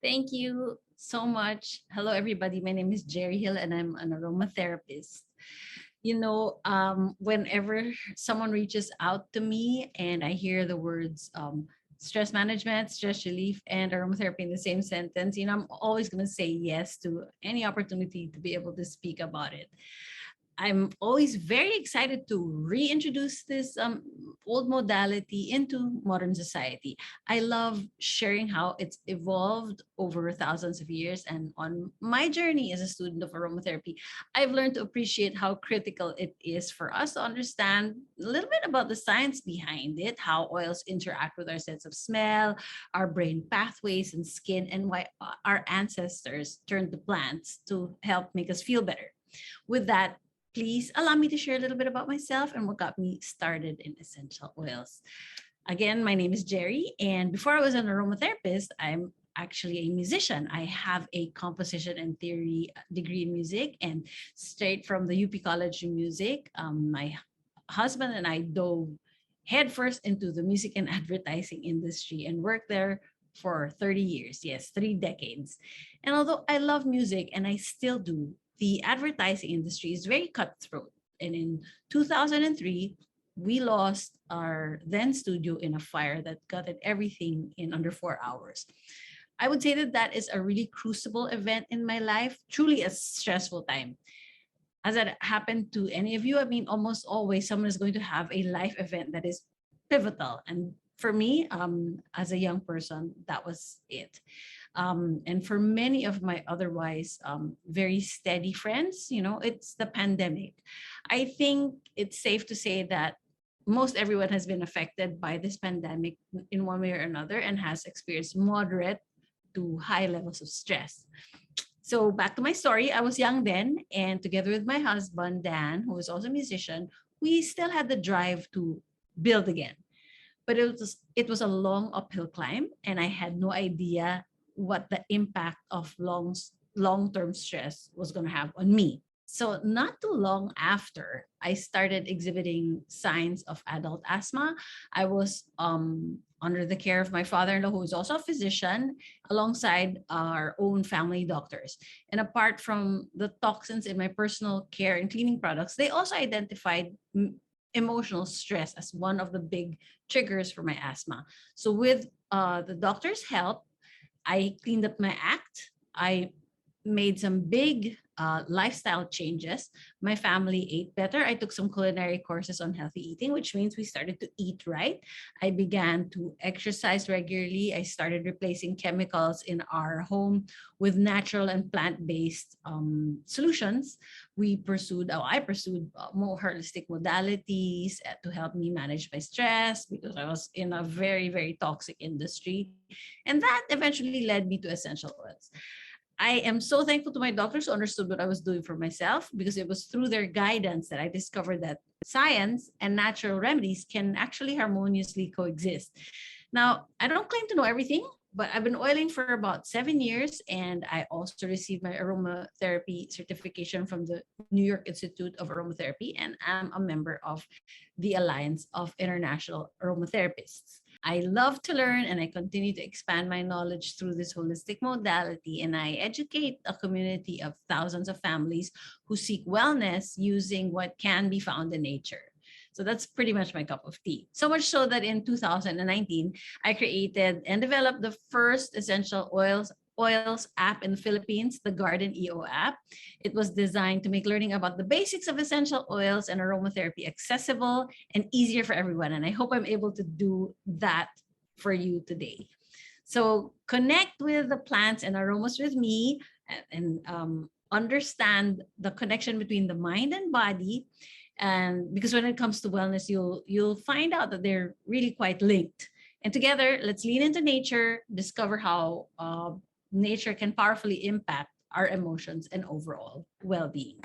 Thank you so much. Hello, everybody. My name is Geri Gil, and I'm an aromatherapist. Whenever someone reaches out to me and I hear the words stress management, stress relief, and aromatherapy in the same sentence, I'm always going to say yes to any opportunity to be able to speak about it. I'm always very excited to reintroduce this old modality into modern society. I love sharing how it's evolved over thousands of years. And on my journey as a student of aromatherapy, I've learned to appreciate how critical it is for us to understand a little bit about the science behind it, how oils interact with our sense of smell, our brain pathways and skin, and why our ancestors turned to plants to help make us feel better. With that, please allow me to share a little bit about myself and what got me started in essential oils. Again, my name is Geri, and before I was an aromatherapist, I'm actually a musician. I have a composition and theory degree in music, and straight from the UP College of Music, my husband and I dove headfirst into the music and advertising industry and worked there for 30 years. Yes, 3 decades. And although I love music and I still do, the advertising industry is very cutthroat. And in 2003, we lost our then studio in a fire that gutted everything in under 4 hours. I would say that that is a really crucible event in my life, truly a stressful time. As that happened to any of you, I mean, almost always someone is going to have a life event that is pivotal. And for me, as a young person, that was it. And for many of my otherwise very steady friends, it's the pandemic. I think it's safe to say that most everyone has been affected by this pandemic in one way or another and has experienced moderate to high levels of stress. So back to my story, I was young then, and together with my husband, Dan, who was also a musician, we still had the drive to build again. But it was a long uphill climb, and I had no idea what the impact of long-term stress was going to have on me. So not too long after I started exhibiting signs of adult asthma, I was under the care of my father-in-law, who is also a physician, alongside our own family doctors. And apart from the toxins in my personal care and cleaning products, they also identified emotional stress as one of the big triggers for my asthma. So with the doctor's help, I cleaned up my act. I made some big lifestyle changes. My family ate better. I took some culinary courses on healthy eating, which means we started to eat right. I began to exercise regularly. I started replacing chemicals in our home with natural and plant-based solutions. I pursued more holistic modalities to help me manage my stress because I was in a very, very toxic industry. And that eventually led me to essential oils. I am so thankful to my doctors who understood what I was doing for myself, because it was through their guidance that I discovered that science and natural remedies can actually harmoniously coexist. Now, I don't claim to know everything, but I've been oiling for about 7 years, and I also received my aromatherapy certification from the New York Institute of Aromatherapy, and I'm a member of the Alliance of International Aromatherapists. I love to learn, and I continue to expand my knowledge through this holistic modality, and I educate a community of thousands of families who seek wellness using what can be found in nature. So that's pretty much my cup of tea. So much so that in 2019, I created and developed the first essential oils app in the Philippines, the Garden EO app. It was designed to make learning about the basics of essential oils and aromatherapy accessible and easier for everyone. And I hope I'm able to do that for you today. So connect with the plants and aromas with me, and understand the connection between the mind and body. And because when it comes to wellness, you'll find out that they're really quite linked. And together, let's lean into nature, discover how nature can powerfully impact our emotions and overall well-being.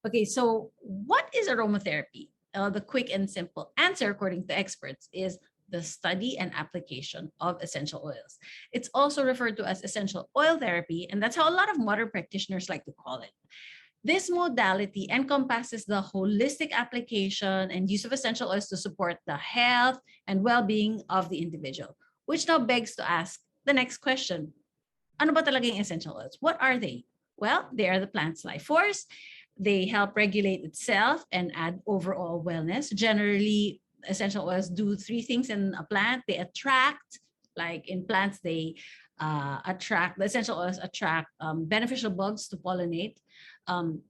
Okay, so what is aromatherapy? The quick and simple answer, according to experts, is the study and application of essential oils. It's also referred to as essential oil therapy, and that's how a lot of modern practitioners like to call it. This modality encompasses the holistic application and use of essential oils to support the health and well-being of the individual, which now begs to ask the next question. ano ba talaga yung essential oils? What are they? Well, they are the plant's life force. They help regulate itself and add overall wellness. Generally, essential oils do three things in a plant. They attract, like in plants, they attract, the essential oils attract beneficial bugs to pollinate. Um,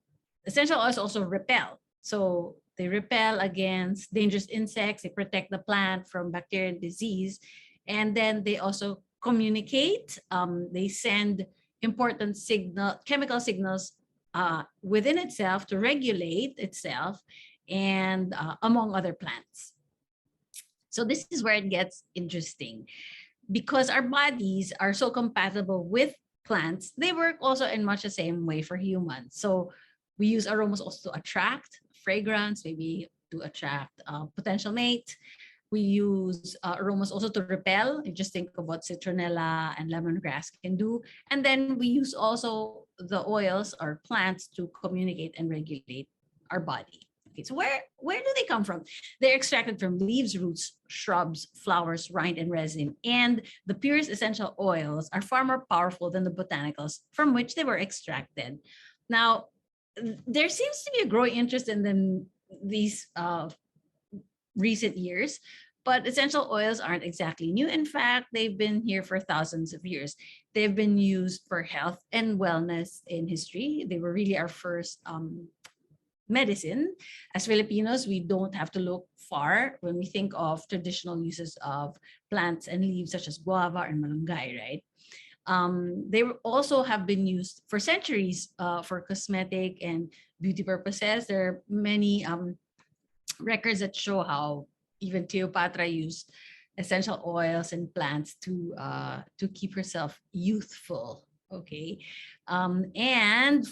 Essential oils also repel. So they repel against dangerous insects, they protect the plant from bacteria and disease. And then they also communicate, they send important chemical signals within itself to regulate itself and among other plants. So this is where it gets interesting because our bodies are so compatible with plants. They work also in much the same way for humans. So we use aromas also to attract fragrance, maybe to attract a potential mate. We use aromas also to repel. You just think of what citronella and lemongrass can do. And then we use also the oils or plants to communicate and regulate our body. Okay, so where do they come from? They're extracted from leaves, roots, shrubs, flowers, rind, and resin. And the purest essential oils are far more powerful than the botanicals from which they were extracted. Now, there seems to be a growing interest in them these recent years, but essential oils aren't exactly new. In fact, they've been here for thousands of years. They've been used for health and wellness in history. They were really our first medicine. As Filipinos, we don't have to look far when we think of traditional uses of plants and leaves such as guava and malunggay, right? They also have been used for centuries for cosmetic and beauty purposes. There are many records that show how even Cleopatra used essential oils and plants to keep herself youthful. Okay, and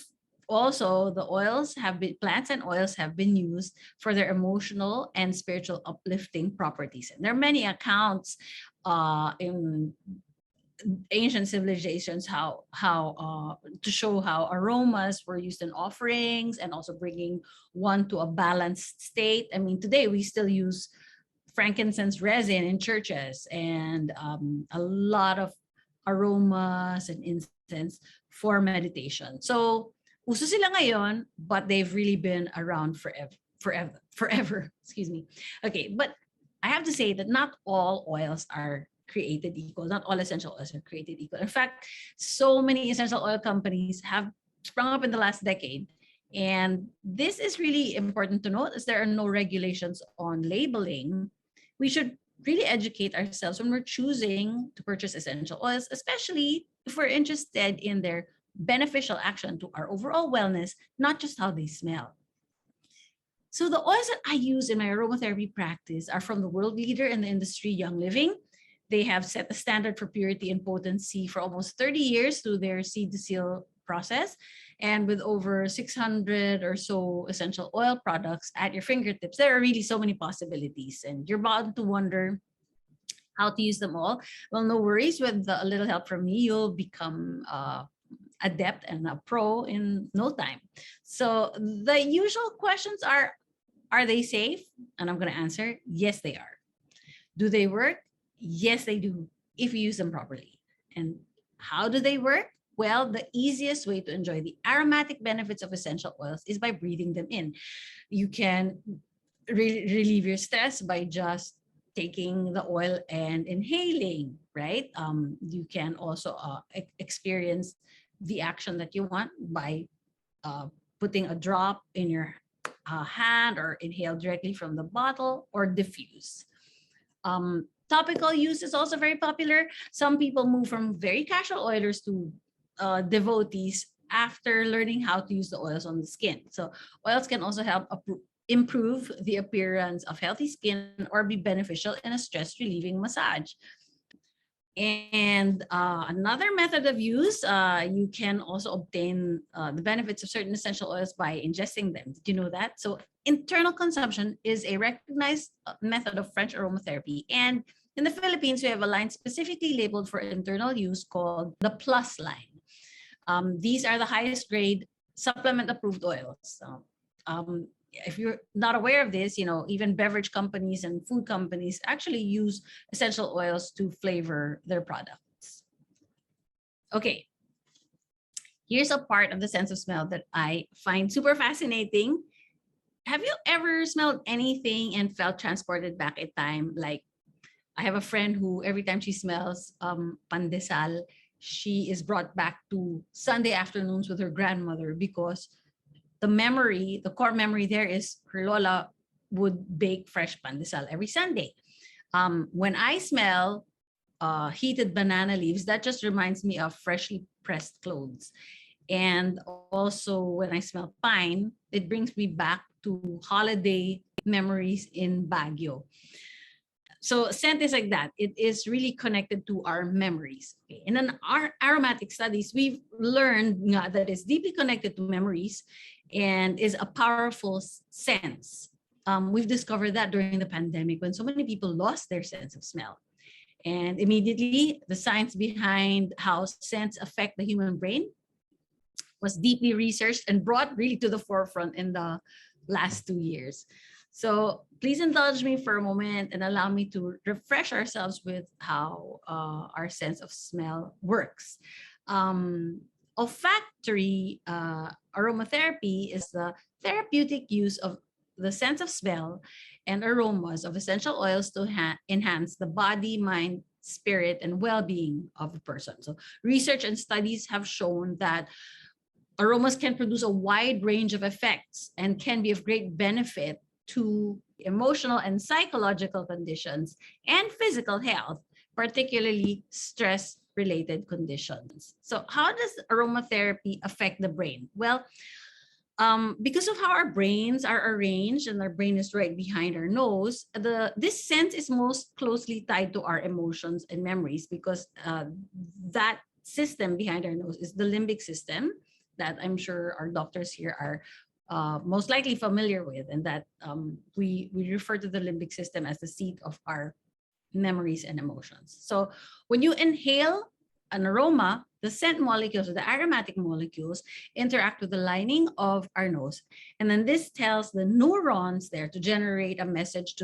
also the oils have been plants and oils have been used for their emotional and spiritual uplifting properties. And there are many accounts in ancient civilizations how to show how aromas were used in offerings and also bringing one to a balanced state. I mean, today we still use frankincense resin in churches and a lot of aromas and incense for meditation. So uso sila ngayon, but they've really been around forever. Excuse me. Okay, but I have to say that not all oils are created equal. Not all essential oils are created equal. In fact, so many essential oil companies have sprung up in the last decade. And this is really important to note as there are no regulations on labeling. We should really educate ourselves when we're choosing to purchase essential oils, especially if we're interested in their beneficial action to our overall wellness, not just how they smell. So the oils that I use in my aromatherapy practice are from the world leader in the industry, Young Living. They have set the standard for purity and potency for almost 30 years through their seed to seal process. And with over 600 or so essential oil products at your fingertips, there are really so many possibilities. And you're bound to wonder how to use them all. Well, no worries. With a little help from me, you'll become adept and a pro in no time. So the usual questions are they safe? And I'm going to answer, yes, they are. Do they work? Yes, they do, if you use them properly. And how do they work? Well, the easiest way to enjoy the aromatic benefits of essential oils is by breathing them in. You can relieve your stress by just taking the oil and inhaling, right? You can also experience the action that you want by putting a drop in your hand or inhale directly from the bottle or diffuse. Topical use is also very popular. Some people move from very casual oilers to devotees after learning how to use the oils on the skin. So oils can also help improve the appearance of healthy skin or be beneficial in a stress relieving massage. And another method of use, you can also obtain the benefits of certain essential oils by ingesting them. Did you know that? So internal consumption is a recognized method of French aromatherapy. And in the Philippines, we have a line specifically labeled for internal use called the Plus line. These are the highest grade supplement approved oils. If you're not aware of this, even beverage companies and food companies actually use essential oils to flavor their products. Okay, here's a part of the sense of smell that I find super fascinating. Have you ever smelled anything and felt transported back in time? Like, I have a friend who every time she smells pandesal, she is brought back to Sunday afternoons with her grandmother because the core memory there is her lola would bake fresh pandesal every Sunday. When I smell heated banana leaves, that just reminds me of freshly pressed clothes. And also when I smell pine, it brings me back to holiday memories in Baguio. So scent is like that. It is really connected to our memories. Okay. And in our aromatic studies, we've learned that it's deeply connected to memories and is a powerful sense. We've discovered that during the pandemic when so many people lost their sense of smell. And immediately, the science behind how scents affect the human brain was deeply researched and brought really to the forefront in the last 2 years. So please indulge me for a moment and allow me to refresh ourselves with how our sense of smell works. Olfactory aromatherapy is the therapeutic use of the sense of smell and aromas of essential oils to enhance the body, mind, spirit, and well-being of a person. So research and studies have shown that aromas can produce a wide range of effects and can be of great benefit to emotional and psychological conditions and physical health, particularly stress-related conditions. So how does aromatherapy affect the brain? Well, because of how our brains are arranged and our brain is right behind our nose, this sense is most closely tied to our emotions and memories because that system behind our nose is the limbic system that I'm sure our doctors here are most likely familiar with, and that we refer to the limbic system as the seat of our memories and emotions. So when you inhale an aroma, the scent molecules or the aromatic molecules interact with the lining of our nose. And then this tells the neurons there to generate a message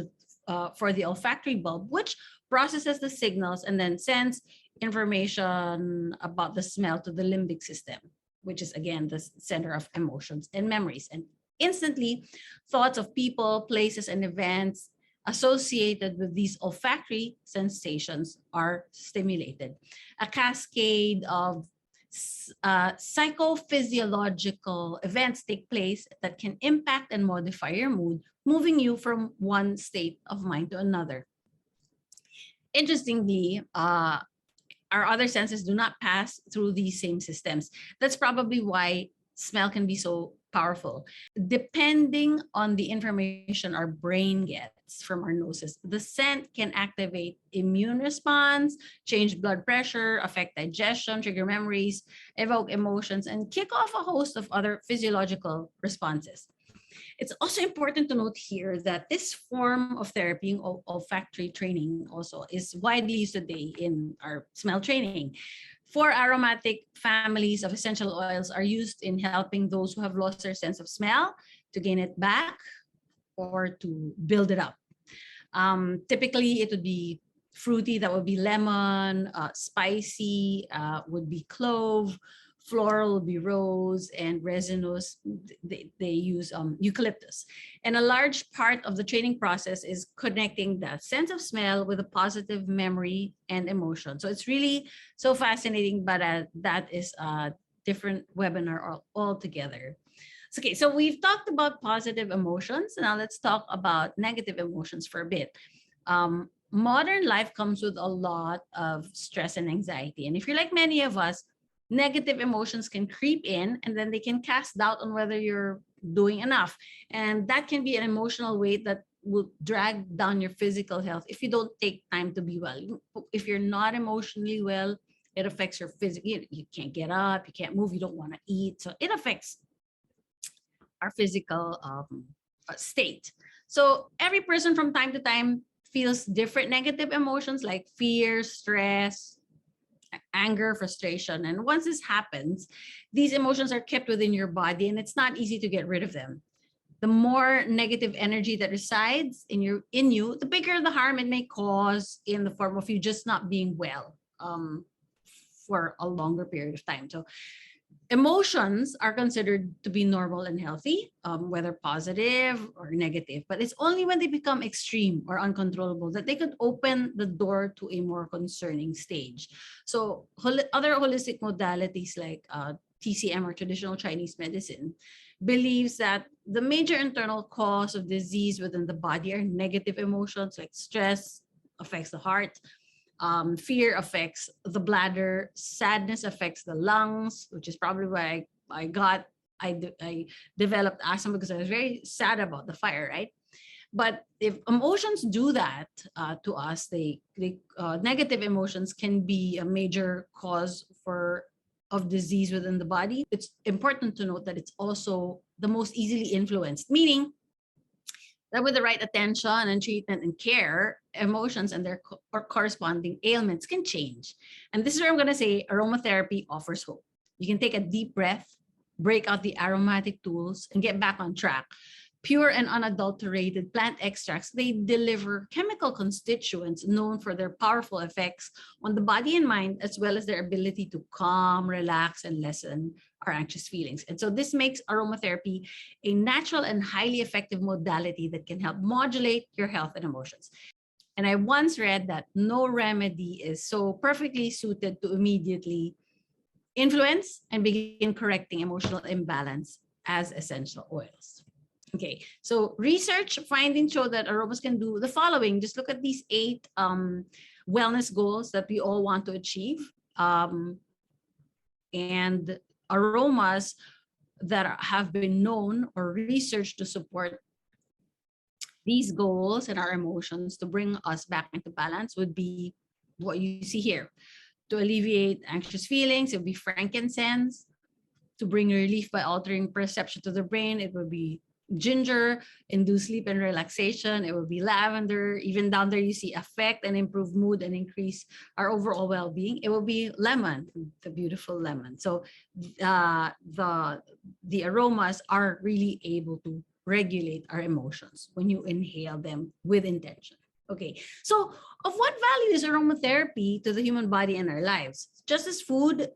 for the olfactory bulb, which processes the signals and then sends information about the smell to the limbic system, which is again the center of emotions and memories. And instantly, thoughts of people, places, and events associated with these olfactory sensations are stimulated. A cascade of psychophysiological events take place that can impact and modify your mood, moving you from one state of mind to another. Interestingly, our other senses do not pass through these same systems. That's probably why smell can be so powerful. Depending on the information our brain gets from our noses, the scent can activate immune response, change blood pressure, affect digestion, trigger memories, evoke emotions, and kick off a host of other physiological responses. It's also important to note here that this form of therapy, olfactory training, also is widely used today in our smell training. 4 aromatic families of essential oils are used in helping those who have lost their sense of smell to gain it back or to build it up. Typically, it would be fruity, that would be lemon, spicy would be clove, floral would be rose, and resinous, they use eucalyptus. And a large part of the training process is connecting the sense of smell with a positive memory and emotion. So it's really so fascinating, but that is a different webinar altogether. Okay, so we've talked about positive emotions. Now let's talk about negative emotions for a bit. Modern life comes with a lot of stress and anxiety. And if you're like many of us, negative emotions can creep in and then they can cast doubt on whether you're doing enough. And that can be an emotional weight that will drag down your physical health if you don't take time to be well. If you're not emotionally well, it affects your physical. You can't get up, you can't move, you don't want to eat. So it affects our physical state. So every person from time to time feels different negative emotions like fear, stress, anger, frustration. And once this happens, these emotions are kept within your body and it's not easy to get rid of them. The more negative energy that resides in you, the bigger the harm it may cause in the form of you just not being well. for a longer period of time. So emotions are considered to be normal and healthy, whether positive or negative, but it's only when they become extreme or uncontrollable that they could open the door to a more concerning stage. So other holistic modalities like TCM or traditional Chinese medicine believes that the major internal cause of disease within the body are negative emotions like stress affects the heart, fear affects the bladder, sadness affects the lungs, which is probably why I developed asthma, because I was very sad about the fire, right? But if emotions do that to us, they negative emotions can be a major cause of disease within the body. It's important to note that it's also the most easily influenced, meaning that with the right attention and treatment and care, emotions and their corresponding ailments can change. And this is where I'm going to say aromatherapy offers hope. You can take a deep breath, break out the aromatic tools, and get back on track. Pure and unadulterated plant extracts, they deliver chemical constituents known for their powerful effects on the body and mind, as well as their ability to calm, relax, and lessen our anxious feelings. And so this makes aromatherapy a natural and highly effective modality that can help modulate your health and emotions. And I once read that no remedy is so perfectly suited to immediately influence and begin correcting emotional imbalance as essential oils. Okay, so research findings show that aromas can do the following. Just look at these 8 wellness goals that we all want to achieve. And aromas that have been known or researched to support these goals and our emotions to bring us back into balance would be what you see here. To alleviate anxious feelings, it would be frankincense. To bring relief by altering perception to the brain, it would be ginger. Induce sleep and relaxation, it will be lavender. Even down there you see affect and improve mood and increase our overall well-being, it will be lemon, the beautiful lemon. So the aromas are really able to regulate our emotions when you inhale them with intention. Okay, so of what value is aromatherapy to the human body and our lives? Just as food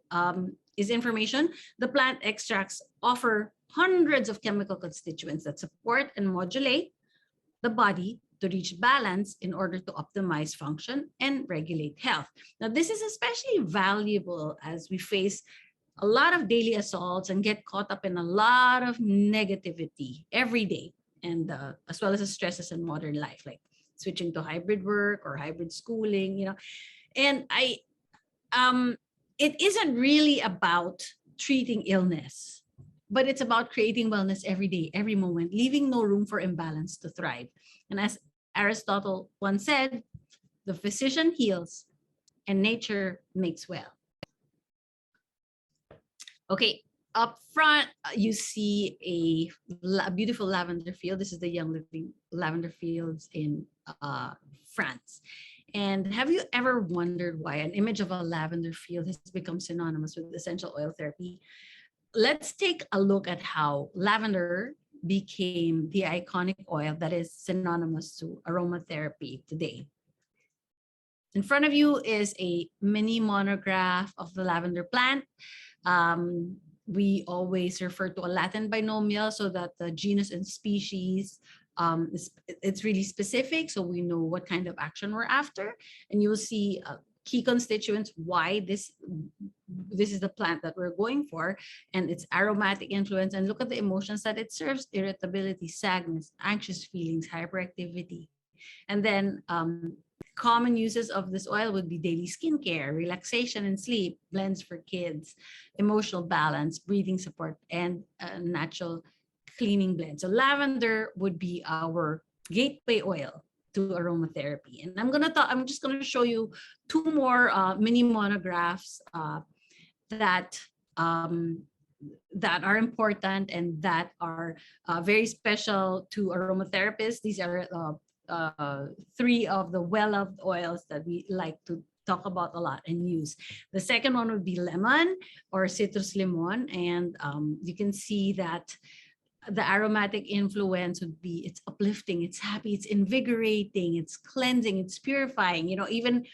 is information, the plant extracts offer hundreds of chemical constituents that support and modulate the body to reach balance in order to optimize function and regulate health. Now, this is especially valuable as we face a lot of daily assaults and get caught up in a lot of negativity every day, and as well as the stresses in modern life, like switching to hybrid work or hybrid schooling, and it isn't really about treating illness, but it's about creating wellness every day, every moment, leaving no room for imbalance to thrive. And as Aristotle once said, the physician heals and nature makes well. Okay, up front, you see a beautiful lavender field. This is the Young Living lavender fields in France. And have you ever wondered why an image of a lavender field has become synonymous with essential oil therapy? Let's take a look at how lavender became the iconic oil that is synonymous to aromatherapy today. In front of you is a mini monograph of the lavender plant. We always refer to a Latin binomial so that the genus and species, it's really specific, so we know what kind of action we're after. And you'll see key constituents, why this is the plant that we're going for, and its aromatic influence. And look at the emotions that it serves: irritability, sadness, anxious feelings, hyperactivity. And then common uses of this oil would be daily skincare, relaxation and sleep, blends for kids, emotional balance, breathing support, and natural cleaning blend. So lavender would be our gateway oil to aromatherapy. And I'm just gonna show you 2 more mini monographs that are important and that are very special to aromatherapists. These are 3 of the well-loved oils that we like to talk about a lot and use. The second one would be lemon or citrus limon, and you can see that the aromatic influence would be, it's uplifting, it's happy, it's invigorating, it's cleansing, it's purifying. Even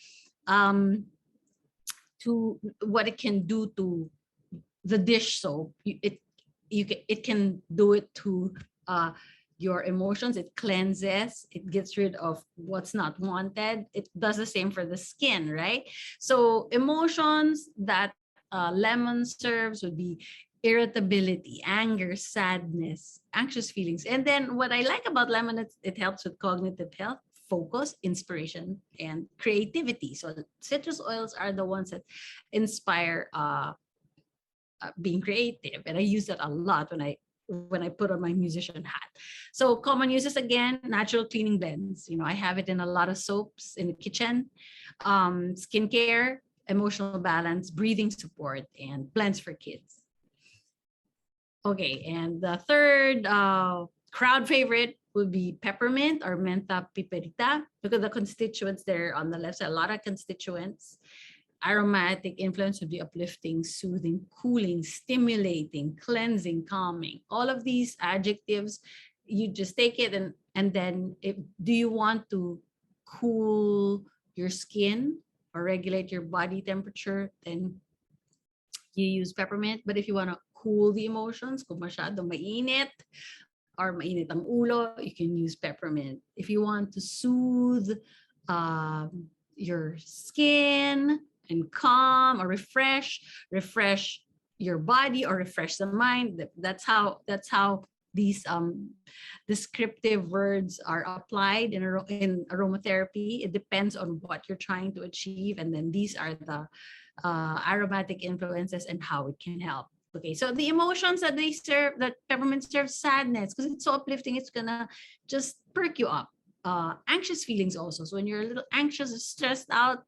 to what it can do to the dish soap. It can do it to your emotions. It cleanses, it gets rid of what's not wanted. It does the same for the skin, right? So emotions that lemon serves would be irritability, anger, sadness, anxious feelings. And then what I like about lemon, it helps with cognitive health, focus, inspiration, and creativity. So citrus oils are the ones that inspire being creative, and I use that a lot when I put on my musician hat. So common uses, again, natural cleaning blends. I have it in a lot of soaps in the kitchen, skincare, emotional balance, breathing support, and blends for kids. Okay, and the third crowd favorite would be peppermint or mentha piperita. Look at the constituents there on the left side, a lot of constituents. Aromatic influence would be uplifting, soothing, cooling, stimulating, cleansing, calming. All of these adjectives, you just take it and then do you want to cool your skin or regulate your body temperature? Then you use peppermint. But if you want to cool the emotions, kung masyado mainit or mainit ang ulo, you can use peppermint. If you want to soothe your skin and calm or refresh your body or refresh the mind, that's how these descriptive words are applied in aromatherapy. It depends on what you're trying to achieve, and then these are the aromatic influences and how it can help. Okay, so the emotions that peppermint serves: sadness, because it's so uplifting, it's gonna just perk you up. Anxious feelings also. So when you're a little anxious or stressed out,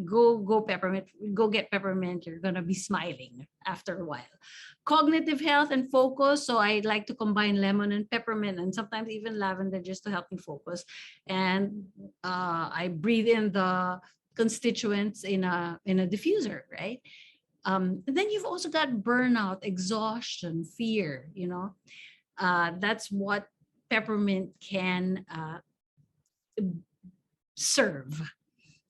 go peppermint, go get peppermint. You're gonna be smiling after a while. Cognitive health and focus. So I like to combine lemon and peppermint, and sometimes even lavender, just to help me focus. And I breathe in the constituents in a diffuser, right? And then you've also got burnout, exhaustion, fear. That's what peppermint can serve.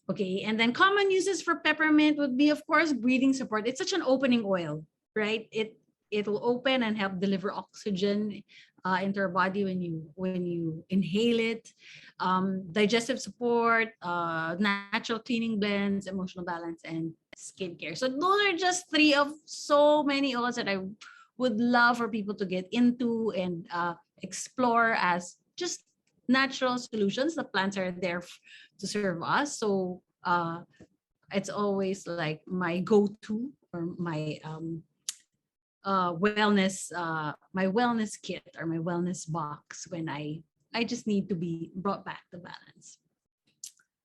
Okay, and then common uses for peppermint would be, of course, breathing support. It's such an opening oil, right? It will open and help deliver oxygen into our body when you inhale it. Digestive support, natural cleaning blends, emotional balance, and skincare. So those are just three of so many oils that I would love for people to get into and explore as just natural solutions. The plants are there to serve us. So it's always like my go-to or my wellness kit or my wellness box when I just need to be brought back to balance.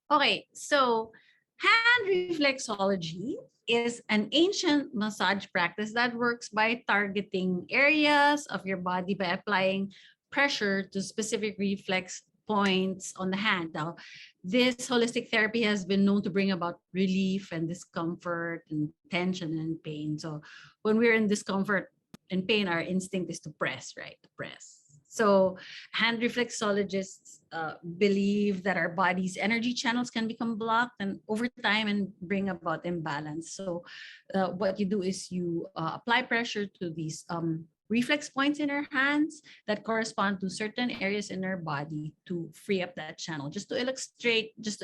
Okay, so hand reflexology is an ancient massage practice that works by targeting areas of your body by applying pressure to specific reflex points on the hand. Now, this holistic therapy has been known to bring about relief and discomfort and tension and pain. So when we're in discomfort and pain, our instinct is to press, right? To press. So hand reflexologists believe that our body's energy channels can become blocked and over time and bring about imbalance. So what you do is you apply pressure to these reflex points in our hands that correspond to certain areas in our body to free up that channel. Just to illustrate, this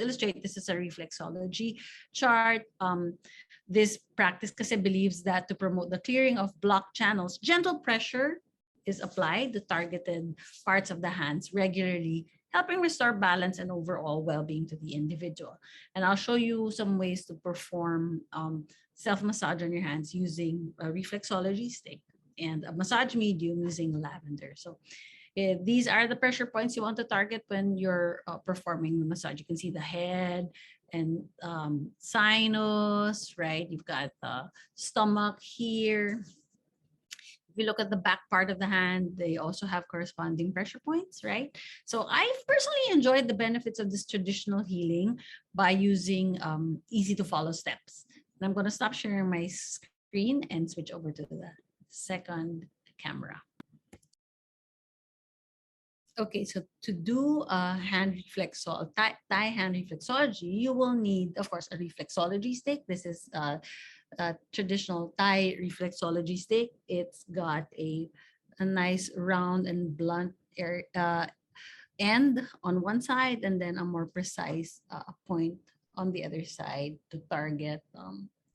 is a reflexology chart. This practice kasi believes that to promote the clearing of blocked channels, gentle pressure is applied to targeted parts of the hands regularly, helping restore balance and overall well-being to the individual. And I'll show you some ways to perform self-massage on your hands using a reflexology stick and a massage medium using lavender. So these are the pressure points you want to target when you're performing the massage. You can see the head and sinus, right? You've got the stomach here. If you look at the back part of the hand, they also have corresponding pressure points, right? So I've personally enjoyed the benefits of this traditional healing by using easy to follow steps. And I'm going to stop sharing my screen and switch over to the second camera. Okay, so to do hand Thai hand reflexology, you will need, of course, a reflexology stick. This is a traditional Thai reflexology stick. It's got a nice round and blunt end on one side, and then a more precise point on the other side to target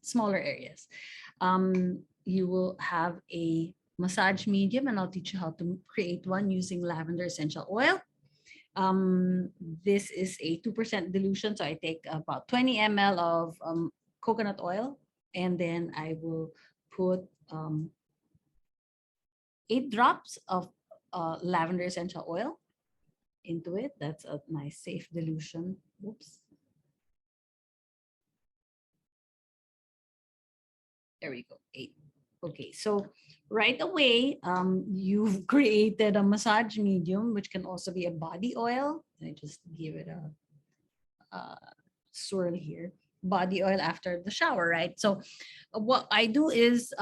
smaller areas. You will have a massage medium, and I'll teach you how to create one using lavender essential oil. This is a 2% dilution, so I take about 20 ml of coconut oil, and then I will put 8 drops of lavender essential oil into it. That's a nice safe dilution. Oops. There we go, 8. Okay, so right away, you've created a massage medium, which can also be a body oil. I just give it a swirl here. Body oil after the shower, right? So what I do is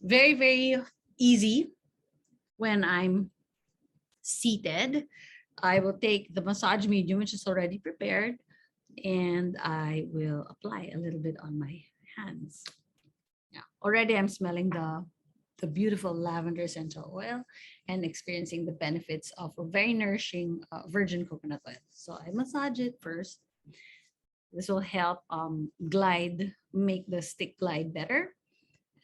very, very easy. When I'm seated, I will take the massage medium, which is already prepared, and I will apply a little bit on my hands. Yeah, already I'm smelling the beautiful lavender essential oil and experiencing the benefits of a very nourishing virgin coconut oil. So I massage it first. This will help make the stick glide better.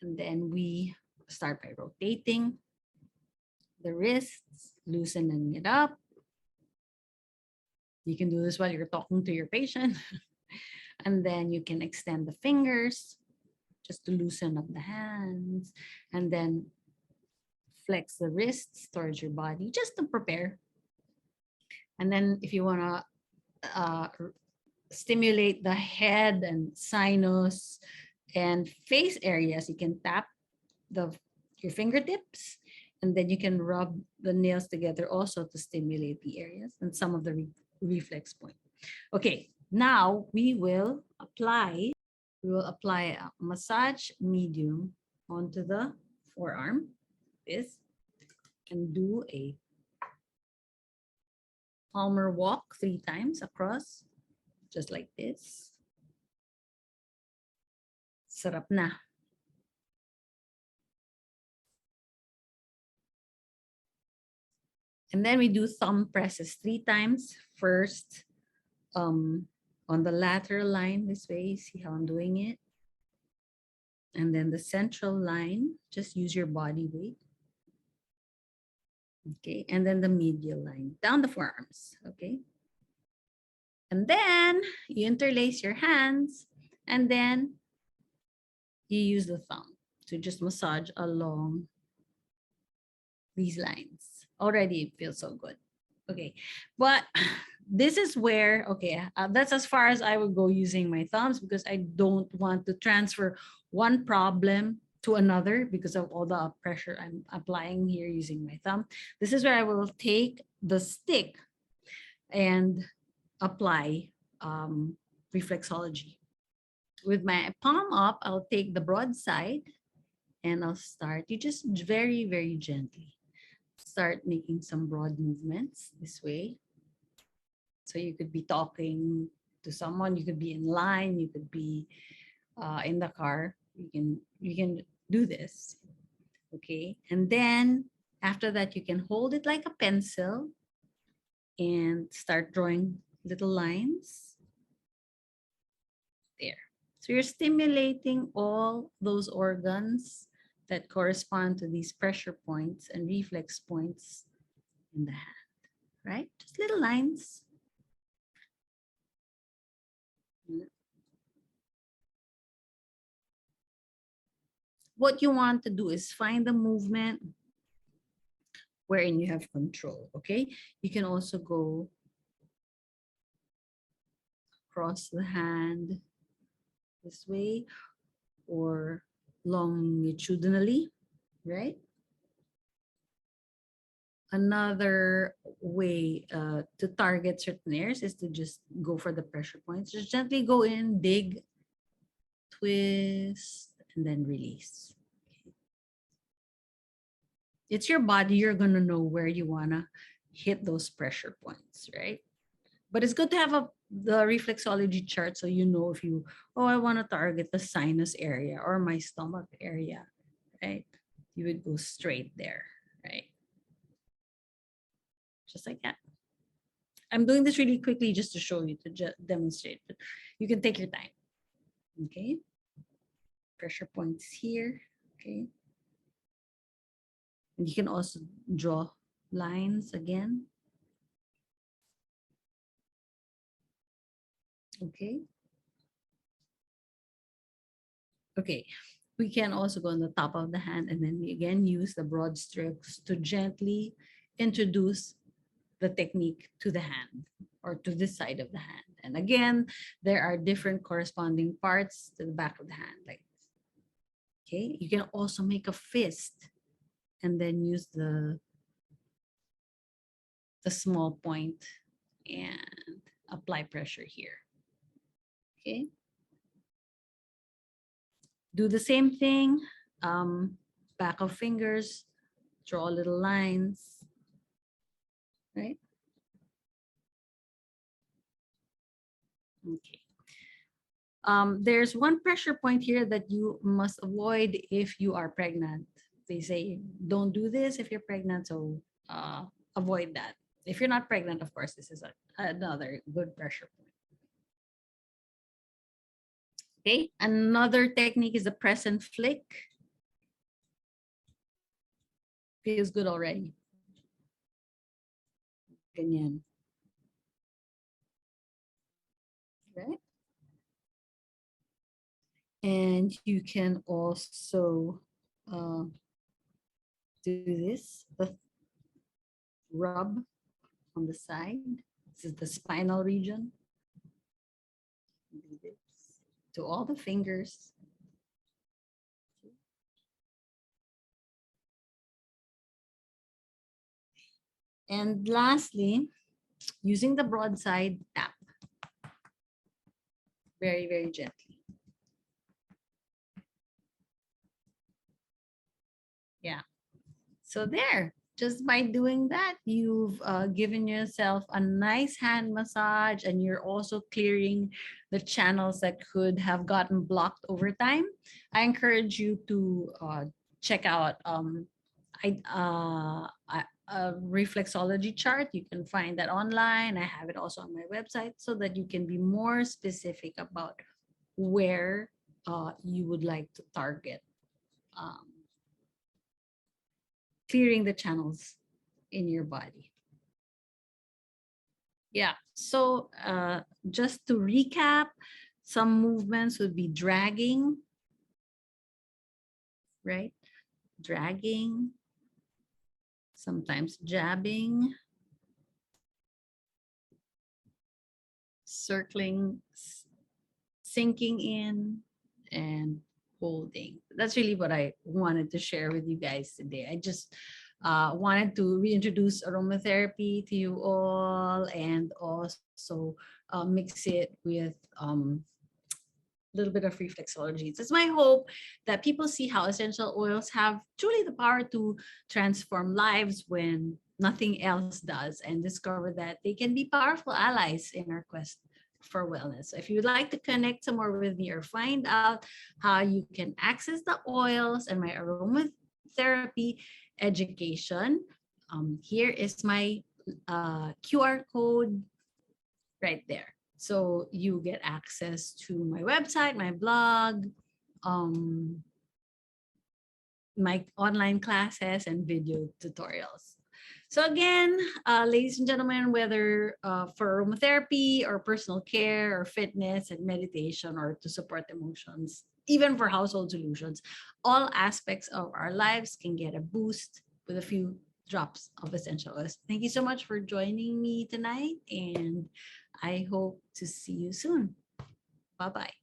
And then we start by rotating the wrists, loosening it up. You can do this while you're talking to your patient. And then you can extend the fingers just to loosen up the hands, and then flex the wrists towards your body just to prepare. And then if you want to stimulate the head and sinus and face areas, you can tap your fingertips, and then you can rub the nails together also to stimulate the areas and some of the reflex point. Okay, now we will apply a massage medium onto the forearm, and do a palmar walk 3 times across, just like this. Sarap na. And then we do thumb presses 3 times. First, on the lateral line this way, see how I'm doing it? And then the central line, just use your body weight. Okay, and then the medial line, down the forearms, okay? And then you interlace your hands, and then you use the thumb to just massage along these lines. Already it feels so good. Okay, but this is where, okay, that's as far as I would go using my thumbs, because I don't want to transfer one problem to another because of all the pressure I'm applying here using my thumb. This is where I will take the stick and apply reflexology. With my palm up, I'll take the broad side and I'll start. You just very, very gently start making some broad movements this way. So you could be talking to someone, you could be in line, you could be in the car. You can do this, okay? And then after that, you can hold it like a pencil and start drawing little lines there. So you're stimulating all those organs that correspond to these pressure points and reflex points in the hand, right? Just little lines. What you want to do is find the movement wherein you have control, okay? You can also go across the hand this way or longitudinally, right? Another way to target certain areas is to just go for the pressure points. Just gently go in, dig, twist, and then release. It's your body. You're going to know where you want to hit those pressure points, right? But it's good to have the reflexology chart so you know if you, oh, I want to target the sinus area or my stomach area, right? You would go straight there, right? Just like that. I'm doing this really quickly just to show you, to demonstrate, but you can take your time. Okay. Pressure points here. Okay. And you can also draw lines again. Okay. Okay. We can also go on the top of the hand and then we again use the broad strokes to gently introduce the technique to the hand or to this side of the hand. And again, there are different corresponding parts to the back of the hand. Like, okay, you can also make a fist and then use the small point and apply pressure here. Okay. Do the same thing, back of fingers, draw little lines, right? Okay. There's one pressure point here that you must avoid if you are pregnant. They say don't do this if you're pregnant, so avoid that. If you're not pregnant, of course, this is another good pressure point. Okay, another technique is the press and flick. Feels good already. Ganyan. Right? And you can also do this, the rub on the side. This is the spinal region. Do this to all the fingers. And lastly, using the broadside, tap. Very, very gently. Yeah. So there, just by doing that, you've given yourself a nice hand massage and you're also clearing the channels that could have gotten blocked over time. I encourage you to check out a reflexology chart. You can find that online. I have it also on my website so that you can be more specific about where you would like to target clearing the channels in your body. Yeah, so just to recap, some movements would be dragging, right? Dragging, sometimes jabbing, circling, sinking in, and holding. That's really what I wanted to share with you guys today. I just wanted to reintroduce aromatherapy to you all and also mix it with little bit of reflexology. It's my hope that people see how essential oils have truly the power to transform lives when nothing else does, and discover that they can be powerful allies in our quest for wellness. So if you'd like to connect some more with me or find out how you can access the oils and my aromatherapy education, here is my QR code right there. So you get access to my website, my blog, my online classes and video tutorials. So again, ladies and gentlemen, whether for aromatherapy or personal care or fitness and meditation or to support emotions, even for household solutions, all aspects of our lives can get a boost with a few drops of essential oils. Thank you so much for joining me tonight, and I hope to see you soon. Bye-bye.